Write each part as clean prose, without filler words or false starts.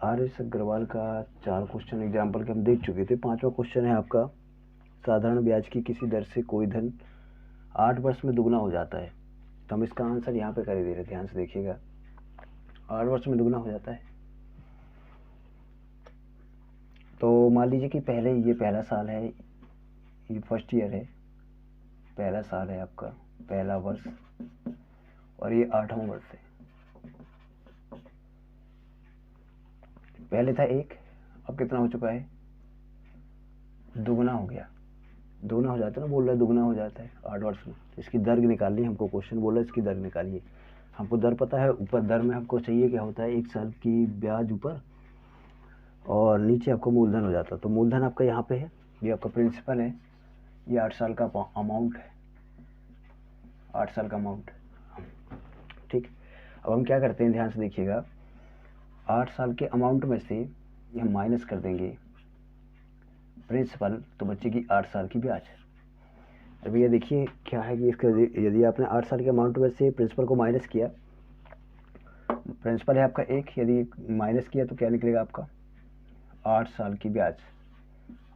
RS. Agarwal का 4 question example के हम देख चुके थे। 5वां क्वेश्चन है आपका, साधारण ब्याज की किसी दर से कोई धन 8 वर्ष में दुगना हो जाता है। तो हम इसका आंसर यहाँ पे कर दे रहे, ध्यान से देखिएगा। 8 वर्ष में दुगना हो जाता है। तो मान लीजिए कि पहले ये पहला साल है, ये फर्स्ट ईयर है, पहला साल है आपका, पहला वर्ष, और ये 8वां वर्ष है। पहले था 1, अब कितना हो चुका है? दुगना हो गया। दुगना हो जाता है ना, बोल रहा है दुगना हो जाता है 8 वर्ष में। इसकी दर निकालनी है हमको, क्वेश्चन बोला इसकी दर निकालिए। हमको दर पता है, ऊपर दर में हमको चाहिए क्या होता है, 1 साल की ब्याज ऊपर और नीचे आपको मूलधन हो जाता है। तो मूलधन आपका यहाँ पे है, ये आपका प्रिंसिपल है, ये 8 साल का अमाउंट है, 8 साल का अमाउंट। ठीक, अब हम क्या करते हैं, ध्यान से देखिएगा। 8 साल के अमाउंट में से ये हम माइनस कर देंगे प्रिंसिपल, तो बचेगी 8 साल की ब्याज। अब ये देखिए क्या है कि इसका यदि आपने 8 साल के अमाउंट में से प्रिंसिपल को माइनस किया, प्रिंसिपल है आपका 1, यदि माइनस किया तो क्या निकलेगा आपका 8 साल की ब्याज,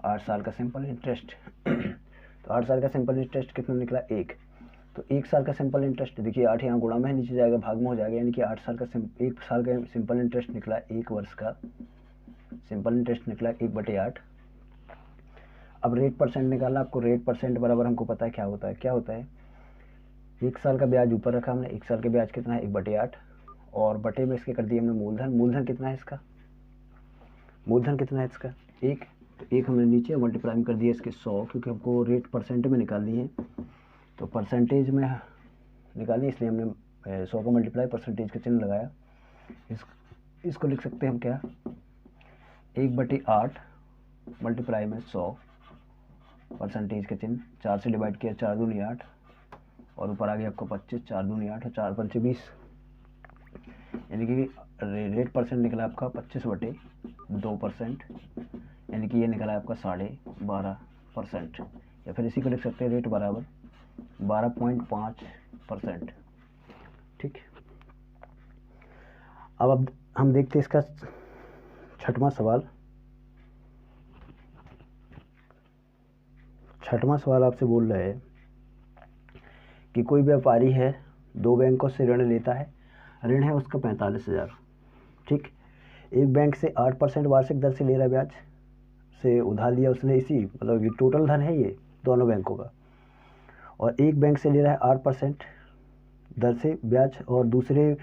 8 साल का सिंपल इंटरेस्ट। तो 8 साल का सिंपल इंटरेस्ट कितना निकला 1। तो 1 साल का सिंपल इंटरेस्ट देखिए, 8 यहाँ गुणा में नीचे जाएगा, भाग में हो जाएगा, यानी कि 8 साल का 1 साल का सिंपल इंटरेस्ट निकला, 1 वर्ष का सिंपल इंटरेस्ट निकला 1/8। अब रेट परसेंट निकालना आपको, रेट परसेंट बराबर हमको पता है क्या होता है, क्या होता है 1 साल का ब्याज ऊपर रखा हमने, 1 साल के ब्याज कितना है 1/8, और बटे में इसके कर दिए हमने मूलधन। मूलधन कितना है इसका, मूलधन कितना है इसका 1, तो 1 हमने नीचे मल्टीप्लाई कर दिया इसके 100, क्योंकि हमको रेट परसेंट में निकालनी है, तो परसेंटेज में निकालनी, इसलिए हमने 100 को मल्टीप्लाई परसेंटेज का चिन्ह लगाया। इसको लिख सकते हैं हम क्या, 1/8 मल्टीप्लाई में 100 परसेंटेज का चिन्ह, 4 से डिवाइड किया, 4 दूनी 8, और ऊपर आ गया आपको 25, 4 दूनी 8 और 4 पंचे 20, यानी कि रेट परसेंट निकला आपका 25/2%, यानी कि ये निकला आपका 12.5%, या फिर इसी को लिख सकते हैं रेट बराबर 12.5%। ठीक, अब हम देखते हैं इसका 6वां सवाल। 6वां सवाल आपसे बोल रहा है कि कोई व्यापारी है, 2 बैंकों से ऋण लेता है, ऋण है उसका 45,000। ठीक, एक बैंक से 8% वार्षिक दर से ले रहा है, ब्याज से उधार लिया उसने, इसी मतलब ये टोटल धन है ये दोनों बैंकों का, और एक बैंक से ले रहा है 8% दर से ब्याज, और दूसरे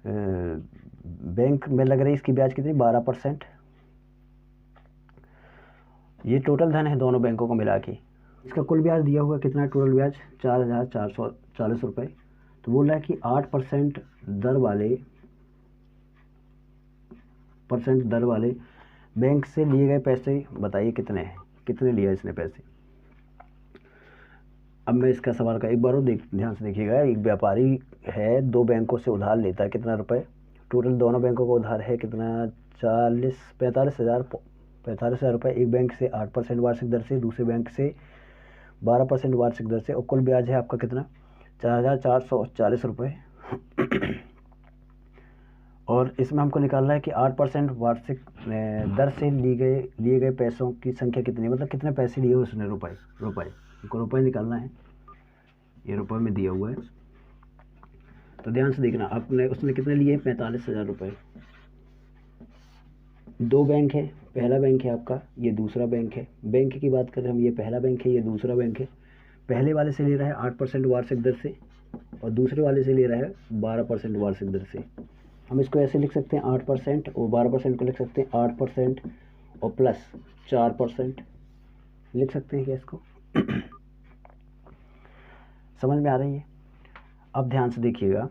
बैंक में लग रही इसकी ब्याज कितनी 12%। ये टोटल धन है दोनों बैंकों को मिला के, इसका कुल ब्याज दिया हुआ कितना, टोटल ब्याज 4,440 रुपये। तो बोल रहा है कि 8% दर वाले बैंक से लिए गए पैसे बताइए कितने हैं, कितने लिया इसने पैसे। अब मैं इसका सवाल का एक बार और ध्यान से देखिएगा। एक व्यापारी है, 2 बैंकों से उधार लेता है, कितना रुपए, टोटल दोनों बैंकों का उधार है कितना 45,000 रुपये। एक बैंक से 8% वार्षिक दर से, दूसरे बैंक से 12% वार्षिक दर से, और कुल ब्याज है आपका कितना 4,440 रुपये। और इसमें हमको निकालना है कि 8% वार्षिक दर से लिए गए पैसों की संख्या कितनी, मतलब कितने पैसे लिए उसने, रुपए हमको रुपए निकालना है, ये रुपए में दिया हुआ है। तो ध्यान से देखना, उसने कितने लिए 45,000 रुपये। 2 बैंक है, पहला बैंक है आपका, ये दूसरा बैंक है। बैंक की बात करें हम, ये पहला बैंक है, ये दूसरा बैंक है। पहले वाले से ले रहा है 8% वार्षिक दर से, और दूसरे वाले से ले रहा है 12% वार्षिक दर से। हम इसको ऐसे लिख सकते हैं 8% और 12% को लिख सकते हैं 8% और प्लस 4% लिख सकते हैं क्या इसको। समझ में आ रही है। अब ध्यान से देखिएगा,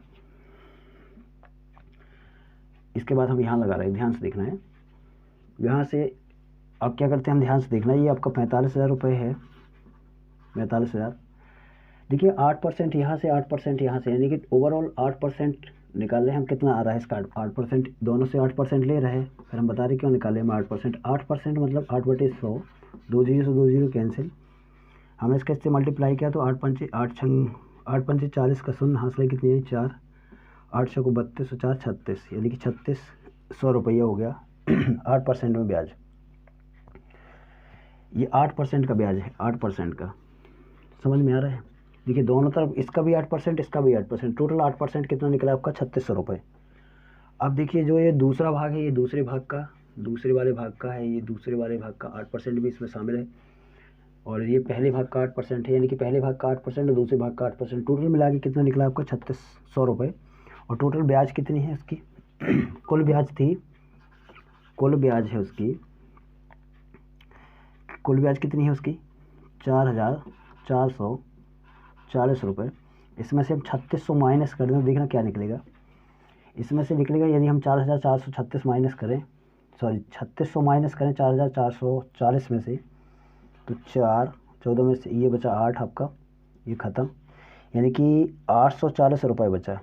इसके बाद हम यहाँ लगा रहे हैं, ध्यान से देखना है। यहाँ से अब क्या करते हैं हम, ध्यान से देखना, ये आपका 45,000 रुपये है, 45,000। देखिए 8% यहाँ से, 8% यहाँ से, यानी कि ओवरऑल 8% निकाल रहे हैं हम, कितना आ रहा है इसका 8%, दोनों से 8% ले रहे हैं। फिर हम बता रहे क्यों निकाले हम 8%, 8% मतलब 8/100, 2 जीरो से 2 जीरो कैंसिल, हमने इसके इससे मल्टीप्लाई किया तो 8 पंचे 40 का शून्य, हासिल कितनी है 4, 8 को 32 और 4 36, यानी कि 3600 रुपया हो गया 8% में ब्याज, ये 8% का ब्याज है, 8% का। समझ में आ रहा है? देखिए दोनों तरफ इसका भी 8%, इसका भी 8%, टोटल 8% कितना निकला आपका 3600 रुपये। अब देखिए जो ये दूसरा भाग है, ये दूसरे भाग का, दूसरे वाले भाग का है, ये दूसरे वाले भाग का 8% भी इसमें शामिल है, और ये पहले भाग का 8% है, यानी कि पहले भाग का 8% और दूसरे भाग का 8%, टोटल मिला के कितना निकला आपका 3600 रुपये। और टोटल ब्याज कितनी है उसकी कुल ब्याज थी, कुल ब्याज है उसकी, कुल ब्याज कितनी है उसकी 4440 रुपये। इसमें से हम 3600 माइनस कर दें, देखना क्या निकलेगा। इसमें से निकलेगा, यदि हम 4436 माइनस करें, सॉरी 3600 माइनस करें 4440 में से, तो 14 में से ये बचा 8 आपका, ये ख़त्म, यानी कि 840 रुपये बचा।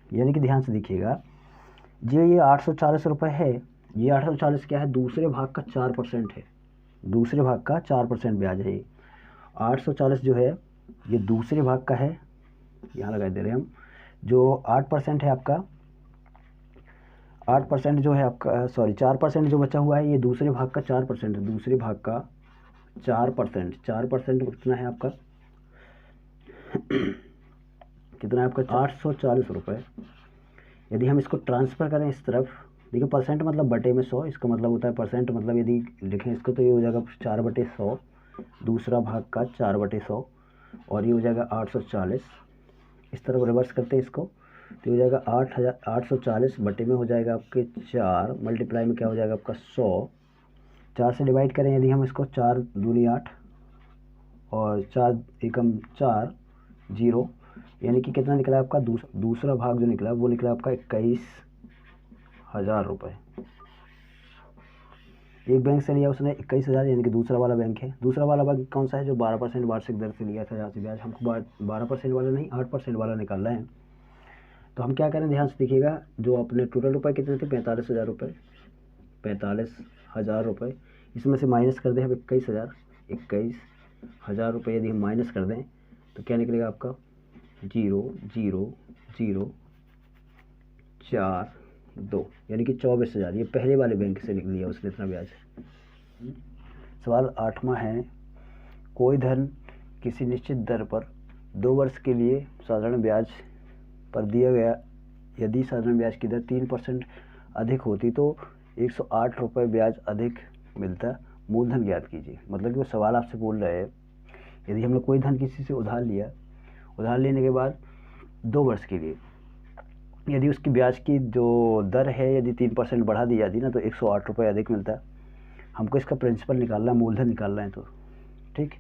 यानी कि ध्यान से देखिएगा, जो ये 840 रुपये है, ये 840 क्या है, दूसरे भाग का 4% है, दूसरे भाग का 4% ब्याज है। 840 जो है ये दूसरे भाग का है, यहाँ लगा दे रहे हैं हम, जो 8% है आपका, 8% जो है आपका, सॉरी 4% जो बचा हुआ है, ये दूसरे भाग का 4% है, दूसरे भाग का 4%, 4% कितना है आपका कितना है आपका 840 रुपये। यदि हम इसको ट्रांसफ़र करें इस तरफ, देखिए परसेंट मतलब बटे में 100, इसका मतलब होता है परसेंट, मतलब यदि लिखें इसको तो ये हो जाएगा 4/100, दूसरा भाग का 4/100, और ये हो जाएगा 840। इस तरफ रिवर्स करते हैं इसको, तो हो जाएगा 840 बटे में हो जाएगा आपके 4, मल्टीप्लाई में क्या हो जाएगा आपका 100, 4 से डिवाइड करें यदि हम इसको, 4 दूनी 8 और 4 एकम 4, 0, यानी कि कितना निकला आपका दूसरा भाग जो निकला वो निकला आपका 21,000 रुपये। एक बैंक से लिया उसने 21,000, यानी कि दूसरा वाला बैंक है। दूसरा वाला बैंक कौन सा है, जो 12% वार्षिक दर से लिया था, जहाँ से ब्याज हमको 12% वाला नहीं 8% वाला निकालना है। तो हम क्या करें, ध्यान से देखिएगा, जो अपने टोटल रुपये कितने थे 45,000 रुपये, 45,000 रुपये, इसमें से माइनस कर दें हम 21,000 रुपये यदि हम माइनस कर दें तो क्या निकलेगा आपका 0,0,0,4,2, यानी कि 24,000। ये पहले वाले बैंक से निकल लिया उसने इतना ब्याज। सवाल 8वां है, कोई धन किसी निश्चित दर पर 2 वर्ष के लिए साधारण ब्याज पर दिया गया, यदि साधारण ब्याज की दर 3% अधिक होती तो 108 रुपये ब्याज अधिक मिलता, मूलधन ज्ञात कीजिए। मतलब कि वो सवाल आपसे बोल रहे हैं, यदि हमने कोई धन किसी से उधार लिया, उधार लेने के बाद 2 वर्ष के लिए यदि उसकी ब्याज की जो दर है यदि 3% बढ़ा दी जाती ना, तो 108 रुपये अधिक मिलता। हमको इसका प्रिंसिपल निकालना है, मूलधन निकालना है, तो ठीक।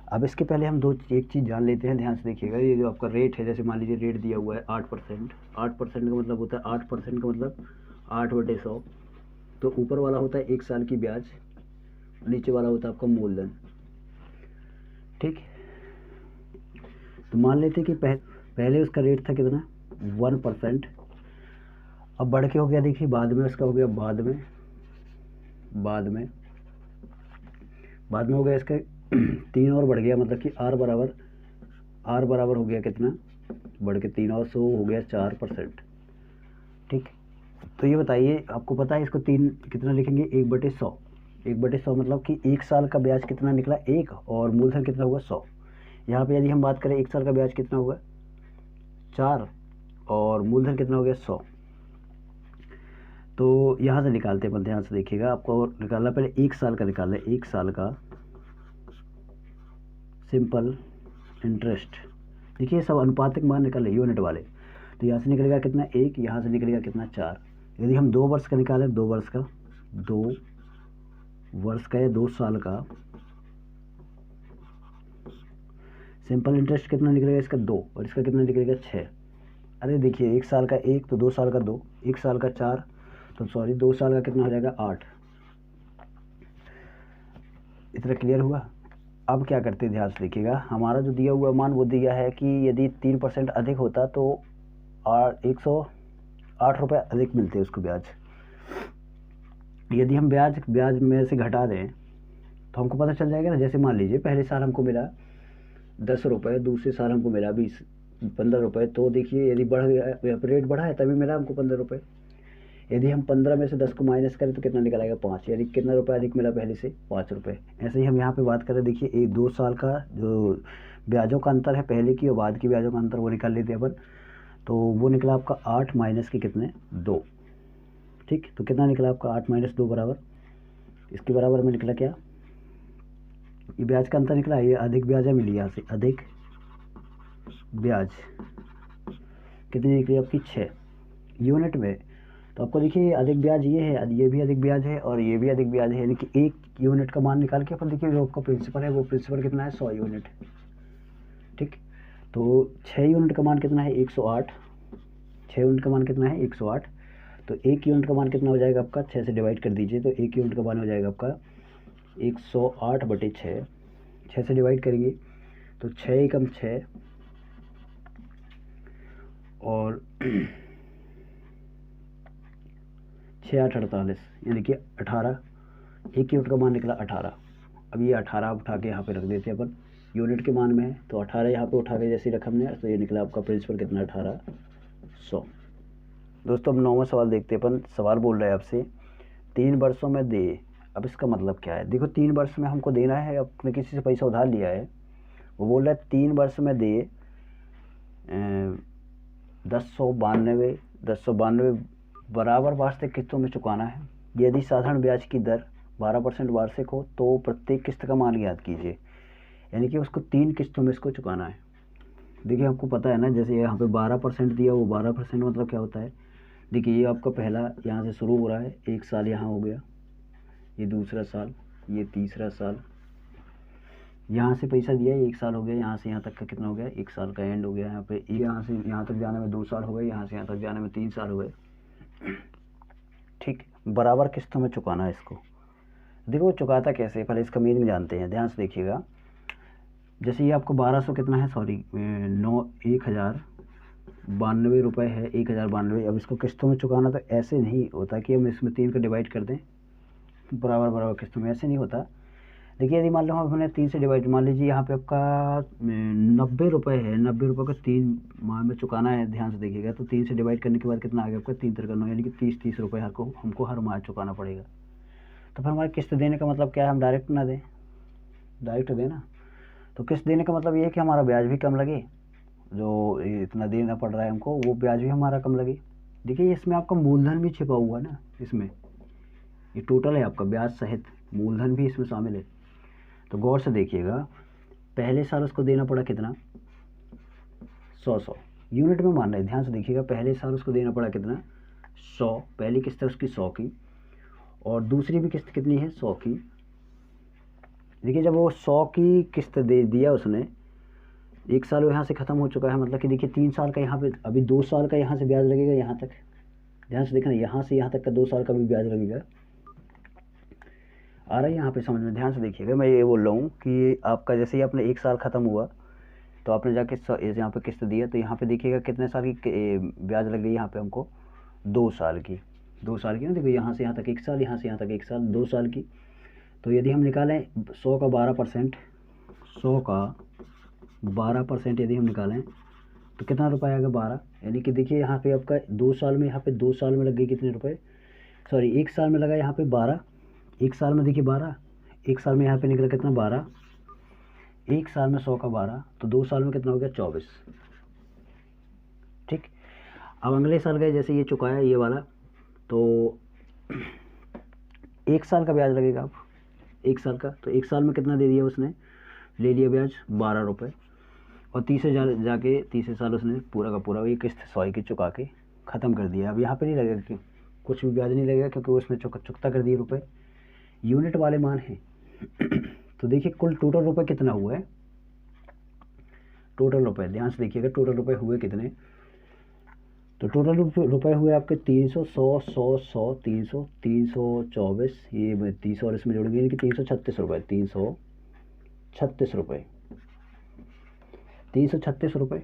अब इसके पहले हम एक चीज़ जान लेते हैं, ध्यान से देखिएगा। ये जो आपका रेट है, जैसे मान लीजिए रेट दिया हुआ है 8%, 8% का मतलब होता है 8% का मतलब 8/100, तो ऊपर वाला होता है 1 साल की ब्याज, नीचे वाला होता है आपका मूलधन, ठीक। तो मान लेते हैं कि पहले उसका रेट था कितना 1%, अब बढ़ के हो गया, देखिए बाद में उसका हो गया, बाद में हो गया इसका 3 और बढ़ गया, मतलब कि R बराबर हो गया कितना, बढ़ के 3 और 100 हो गया 4%, ठीक। तो ये बताइए, आपको पता है इसको 3 कितना लिखेंगे 1/100, 1/100 मतलब कि 1 साल का ब्याज कितना निकला 1, और मूलधन कितना हुआ 100। यहाँ पे यदि हम बात करें 1 साल का ब्याज कितना हुआ 4, और मूलधन कितना हो गया 100। तो यहाँ से निकालते हैं, ध्यान से देखिएगा, आपको निकालना पहले 1 साल का निकालना है, 1 साल का सिंपल इंटरेस्ट। देखिए सब अनुपातिक मान निकल रहे यूनिट वाले, तो यहाँ से निकलेगा कितना 1, यहाँ से निकलेगा कितना 4। यदि हम 2 वर्ष का निकालें, 2 वर्ष का या 2 साल का सिंपल इंटरेस्ट कितना निकलेगा इसका 2, और इसका कितना निकलेगा 6। अरे देखिए 1 साल का 1, तो 2 साल का 2, 1 साल का 4, तो सॉरी 2 साल का कितना हो जाएगा 8। इतना क्लियर हुआ। अब क्या करते हैं, ध्यान से देखिएगा, हमारा जो दिया हुआ मान वो दिया है कि यदि 3% अधिक होता तो 108 रुपये अधिक मिलते उसको ब्याज। यदि हम ब्याज में से घटा दें तो हमको पता चल जाएगा ना। जैसे मान लीजिए पहले साल हमको मिला 10 रुपये, दूसरे साल हमको मिला 15 रुपये, तो देखिए यदि बढ़ गया, रेट बढ़ा है तभी मिला हमको 15 रुपये। यदि हम 15 में से 10 को माइनस करें तो कितना निकल आएगा 5, यानी कितना रुपये अधिक मिला पहले से 5 रुपये। ऐसे ही हम यहाँ पे बात करें, देखिए एक 2 साल का जो ब्याजों का अंतर है पहले की और बाद की ब्याजों का अंतर वो निकाल लेते हैं अपन। तो वो निकला आपका 8 माइनस के कितने 2, ठीक। तो कितना निकला आपका 8 माइनस 2 बराबर, इसके बराबर में निकला क्या, ये ब्याज का अंतर निकला, ये अधिक ब्याज है मिली यहाँ से, अधिक ब्याज कितनी निकली आपकी 6 यूनिट में। तो आपको देखिए अधिक ब्याज ये भी अधिक ब्याज है और ये भी अधिक ब्याज है, यानी कि एक यूनिट का मान निकाल के अपन देखिए जो आपका प्रिंसिपल है वो प्रिंसिपल कितना है 100 यूनिट, ठीक। तो 6 यूनिट का मान कितना है 108, 6 यूनिट का मान कितना है 108। तो 1 यूनिट का मान कितना हो जाएगा आपका, 6 से डिवाइड कर दीजिए, तो 1 यूनिट का मान हो जाएगा आपका 108/6, 6 से डिवाइड करेंगे तो 6 एकम 6 और 6 8 48, यानी कि 18, 1 यूनिट का मान निकला 18। अब ये 18 उठा के यहाँ पे रख देते हैं अपन, यूनिट के मान में है तो 18 यहाँ पे उठा के जैसे रखा हमने, तो ये निकला आपका प्रिंसिपल कितना 1800। दोस्तों अब 9वां सवाल देखते हैं अपन। सवाल बोल रहा है आपसे 3 वर्षों में दे। अब इसका मतलब क्या है, देखो 3 वर्ष में हमको देना है, अपने किसी से पैसा उधार लिया है, वो बोल रहा है 3 वर्ष में दे 1092 बराबर वार्षिक किस्तों में चुकाना है। यदि साधारण ब्याज की दर 12% वार्षिक हो तो प्रत्येक किस्त का मान ज्ञात कीजिए, यानी कि उसको 3 किस्तों में इसको चुकाना है। देखिए आपको पता है ना, जैसे यहाँ पे 12% दिया, वो 12% मतलब क्या होता है, देखिए ये आपका पहला यहाँ से शुरू हो रहा है, 1 साल यहाँ हो गया, ये दूसरा साल, ये तीसरा साल, यहाँ से पैसा दिया 1 साल हो गया, यहाँ से यहाँ तक का कितना हो गया 1 साल का एंड हो गया, यहाँ पे यहाँ से यहाँ तक जाने में 2 साल हो गए, यहाँ से यहाँ तक जाने में 3 साल हो गए, ठीक। बराबर किस्तों में चुकाना है इसको। देखो चुकाता कैसे, पहले इसका मीनिंग जानते हैं, ध्यान से देखिएगा। जैसे ये आपको 1200 कितना है, सॉरी 1092 रुपये है, 1092। अब इसको किस्तों में चुकाना तो ऐसे नहीं होता कि हम इसमें 3 को डिवाइड कर दें बराबर बराबर किस्तों में, ऐसे नहीं होता। देखिए यदि मान लो हमने 3 से डिवाइड, मान लीजिए यहाँ पे आपका 90 रुपये है, 90 रुपये को 3 माह में चुकाना है, ध्यान से देखिएगा। तो 3 से डिवाइड करने के बाद कितना आ गया आपका 3 3 यानी कि 30 रुपये हमको हर माह चुकाना पड़ेगा। तो फिर हमारी किस्त देने का मतलब क्या है, हम डायरेक्ट ना दें, डायरेक्ट देना। तो किस्त देने का मतलब ये है कि हमारा ब्याज भी कम लगे, जो इतना देना पड़ रहा है हमको वो ब्याज भी हमारा कम लगे। देखिए इसमें आपका मूलधन भी छिपा हुआ है ना, इसमें ये टोटल है आपका ब्याज सहित मूलधन भी इसमें शामिल है। तो गौर से देखिएगा, पहले साल उसको देना पड़ा कितना 100 यूनिट में मान रहे हैं, ध्यान से देखिएगा। पहले साल उसको देना पड़ा कितना 100, पहली किस्त है उसकी 100 की, और दूसरी भी किस्त कितनी है 100 की। देखिए जब वो 100 की किस्त दे दिया उसने, 1 साल यहाँ से ख़त्म हो चुका है, मतलब कि देखिए 3 साल का यहाँ पे, अभी 2 साल का यहाँ से ब्याज लगेगा यहाँ तक, ध्यान से देखना, यहाँ से यहाँ तक का 2 साल का भी ब्याज लगेगा। आ रहा है यहाँ पे समझ में, ध्यान से देखिएगा। मैं ये बोल रहा हूँ कि आपका जैसे ही आपने 1 साल ख़त्म हुआ तो आपने जाके यहाँ पे किस्त दिया, तो यहाँ पे देखिएगा कितने साल की ब्याज लग गई यहाँ पे हमको 2 साल की, 2 साल की ना। देखो यहाँ से यहाँ तक 1 साल, यहाँ से यहाँ तक 1 साल, 2 साल की। तो यदि हम निकालें 100 का 12%, 100 का 12% यदि हम निकालें तो कितना रुपये आएगा 12, यानी कि देखिए यहाँ पे आपका 2 साल में, यहाँ पे 2 साल में लग गई कितने रुपए, सॉरी 1 साल में लगा यहाँ पे 12, 1 साल में देखिए 12, 1 साल में यहाँ पे निकला कितना 12, 1 साल में 100 का 12, तो 2 साल में कितना हो गया 24, ठीक। अब अगले साल गए, जैसे ये चुकाया ये वाला, तो 1 साल का ब्याज लगेगा अब, 1 साल का, तो 1 साल में कितना दे दिया उसने, ले लिया ब्याज 12 रुपये, और तीसरे जाके तीसरे साल उसने पूरा का पूरा ये किस्त 100 की चुका के ख़त्म कर दिया। अब यहाँ पे नहीं लगेगा कि कुछ भी ब्याज नहीं लगेगा, क्योंकि उसने चुकता कर दिए रुपए, यूनिट वाले मान हैं। तो देखिए कुल टोटल रुपए कितना हुआ है, टोटल रुपए ध्यान से देखिएगा, टोटल रुपए हुए कितने, तो टोटल रुपए हुए आपके 300, 100, 100, 100, 300, 324, ये 300 और इसमें जोड़ेंगे, यानी कि 336 रुपये, 336 रुपये, 336 रुपये,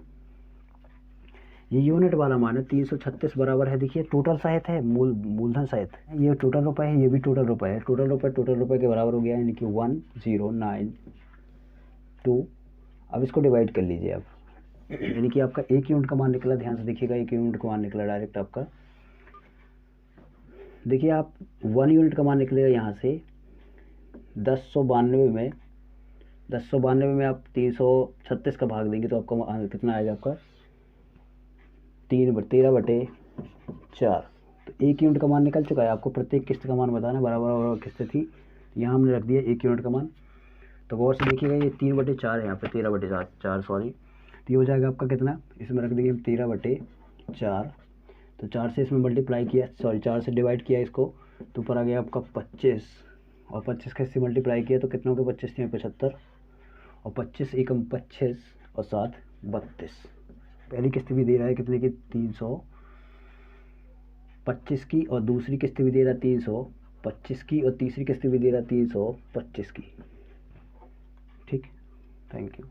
ये यूनिट वाला मान है। 336 बराबर है, देखिए टोटल सहित है, मूलधन सहित, ये टोटल रुपए है, ये भी टोटल रुपए है, टोटल रुपए के बराबर हो गया, यानी कि 1092। अब इसको डिवाइड कर लीजिए आप, यानी कि आपका 1 यूनिट का मान निकला, ध्यान से देखिएगा, 1 यूनिट का मान निकला डायरेक्ट आपका देखिए आप 1 यूनिट का मान निकलेगा यहाँ से 1092 में, 1092 में आप 336 का भाग देंगे तो आपका कितना आएगा, आपका 13/4। तो 1 यूनिट का मान निकल चुका है। आपको प्रत्येक किस्त का मान बताना, बराबर बराबर किस्त थी, यहाँ हमने रख दिया 1 यूनिट का मान। तो गौर से देखिएगा ये 3/4 है, यहाँ पे 13/4 सॉरी। तो ये हो जाएगा आपका कितना, इसमें रख देंगे 13/4। तो 4 से इसमें मल्टीप्लाई किया, सॉरी 4 से डिवाइड किया इसको, तो ऊपर आ गया आपका 25, और 25 का इससे मल्टीप्लाई किया तो कितनों के 25 थे, 75, और 25 एकम 25 और 7 32। पहली किस्त भी दे रहा है कितने की, 325 की, और दूसरी किस्त भी दे रहा है 325 की, और तीसरी किस्त भी दे रहा है 325 की। ठीक, थैंक यू।